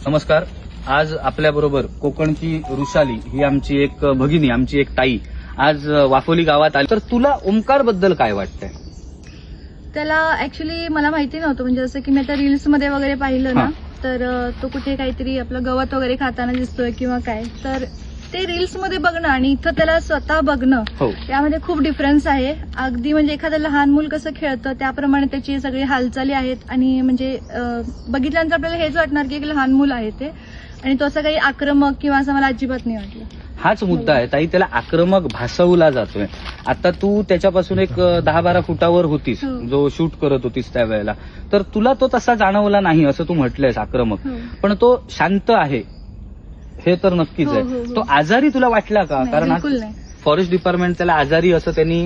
नमस्कार. आज आपल्याबरोबर कोकणची ऋषाली ही आमची एक भगिनी, आमची एक ताई आज वाफोली गावात आली. तर तुला ओमकार बद्दल काय वाटतंय? त्याला ऍक्च्युली मला माहिती नव्हतं, म्हणजे जसं की मी आता रील्स मध्ये वगैरे पाहिलं ना, तर तो कुठे काहीतरी आपलं गवत वगैरे खाताना दिसतोय किंवा काय, तर ते रील्स मध्ये बघणं आणि इथं त्याला स्वतः बघणं त्यामध्ये खूप डिफरन्स आहे. अगदी म्हणजे एखादं लहान मूल कसं खेळतं त्याप्रमाणे त्याची सगळी हालचाली आहेत आणि म्हणजे बघितल्यानंतर आपल्याला हेच वाटणार की एक लहान मूल आहे ते, आणि तो असं काही आक्रमक किंवा असं मला अजिबात नाही वाटलं. हाच मुद्दा आहे ताई, त्याला आक्रमक भासवला जातोय. आता तू त्याच्यापासून एक 10-12 फुटावर होतीस, जो शूट करत होतीस त्यावेळेला, तर तुला तो तसा जाणवला नाही असं तू म्हटलंयस आक्रमक, पण तो शांत आहे हे तर नक्कीच आहे. तो आजारी तुला वाटला का? कारण फॉरेस्ट डिपार्टमेंट त्याला आजारी असं त्यांनी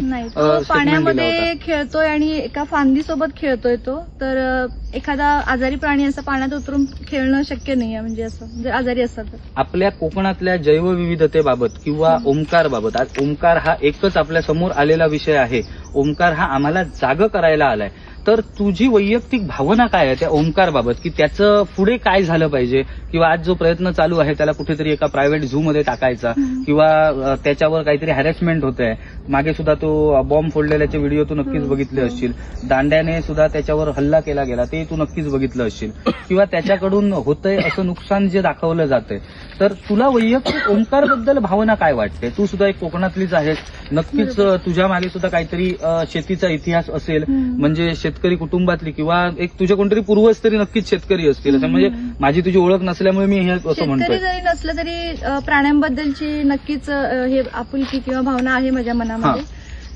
पाण्यामध्ये खेळतोय आणि एका फांदीसोबत खेळतोय तो, तर एखादा आजारी प्राणी असं पाण्यात उतरून खेळणं शक्य नाहीये, म्हणजे असं जर आजारी असतात तर. आपल्या कोकणातल्या जैवविविधतेबाबत किंवा ओमकार बाबत, आज ओमकार हा एकच आपल्या समोर आलेला विषय आहे. ओमकार हा आम्हाला जागं करायला आलाय. तर तुझी वैयक्तिक भावना काय आहे त्या ओमकार बाबत, की त्याचं पुढे काय झालं पाहिजे, किंवा आज जो प्रयत्न चालू आहे त्याला कुठेतरी एका प्रायव्हेट झू मध्ये टाकायचा, किंवा त्याच्यावर काहीतरी हॅरेसमेंट होत आहे. मागे सुद्धा तो बॉम्ब फोडलेल्याचे व्हिडिओ तू नक्कीच बघितले असशील. दांड्याने सुद्धा त्याच्यावर हल्ला केला गेला ते तू नक्कीच बघितलं असशील, किंवा त्याच्याकडून होतंय असं नुकसान जे दाखवलं जातंय. तर तुला वैयक्तिक ओमकार बद्दल भावना काय वाटते? तू सुद्धा एक कोकणातलीच आहेस, नक्कीच तुझ्या मागे सुद्धा काहीतरी शेतीचा इतिहास असेल, म्हणजे शेतकरी कुटुंबातली, किंवा एक तुझ्या कोणतरी पूर्वज तरी नक्कीच शेतकरी असतील. असं म्हणजे माझी तुझी ओळख नसल्यामुळे मी हे असं म्हणतोय. जरी नसलं तरी प्राण्यांबद्दलची नक्कीच हे आपुलकी किंवा भावना आहे माझ्या मनामध्ये.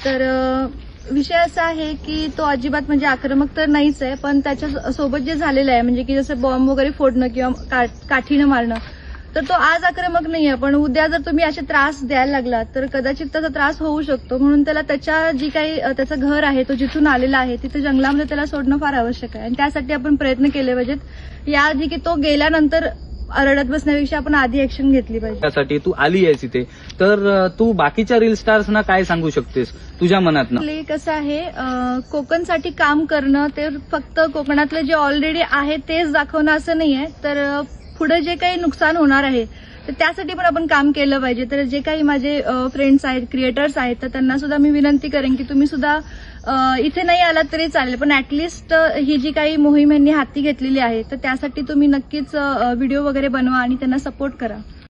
तर विषय असा आहे की तो अजिबात म्हणजे आक्रमक तर नाहीच आहे, पण त्याच्या सोबत जे झालेलं आहे, म्हणजे की जसं बॉम्ब वगैरे फोडणं किंवा काठीनं मारणं, तर तो आज आक्रमक नाहीये, पण उद्या जर तुम्ही असे त्रास द्यायला लागला तर कदाचित त्याचा त्रास होऊ शकतो. म्हणून त्याला त्याच्या जी काही त्याचं घर आहे, तो जिथून आलेला आहे तिथे जंगलामध्ये त्याला सोडणं फार आवश्यक आहे, आणि त्यासाठी आपण प्रयत्न केले पाहिजेत. याआधी की तो गेल्यानंतर रडत बसण्यापेक्षा आपण आधी ऍक्शन घेतली पाहिजे. त्यासाठी तू आली आहेस इथे, तर तू बाकीच्या रील स्टार्सना काय सांगू शकतेस तुझ्या मनातनं? कसं आहे, कोकणसाठी काम करणं ते फक्त कोकणातलं जे ऑलरेडी आहे तेच दाखवणं असं नाहीये, तर पुढे जे काही नुकसान होणार आहे तर त्यासाठी पण आपण काम केलं पाहिजे. तर जे काही माझे फ्रेंड्स आहेत, क्रिएटर्स आहेत, तर त्यांना सुद्धा मी विनंती करेन की तुम्ही सुद्धा इथे नाही आलात तरी चालेल, पण ऍटलिस्ट ही जी काही मोहीम यांनी हाती घेतलेली आहे तर त्यासाठी तुम्ही नक्कीच व्हिडिओ वगैरे बनवा आणि त्यांना सपोर्ट करा.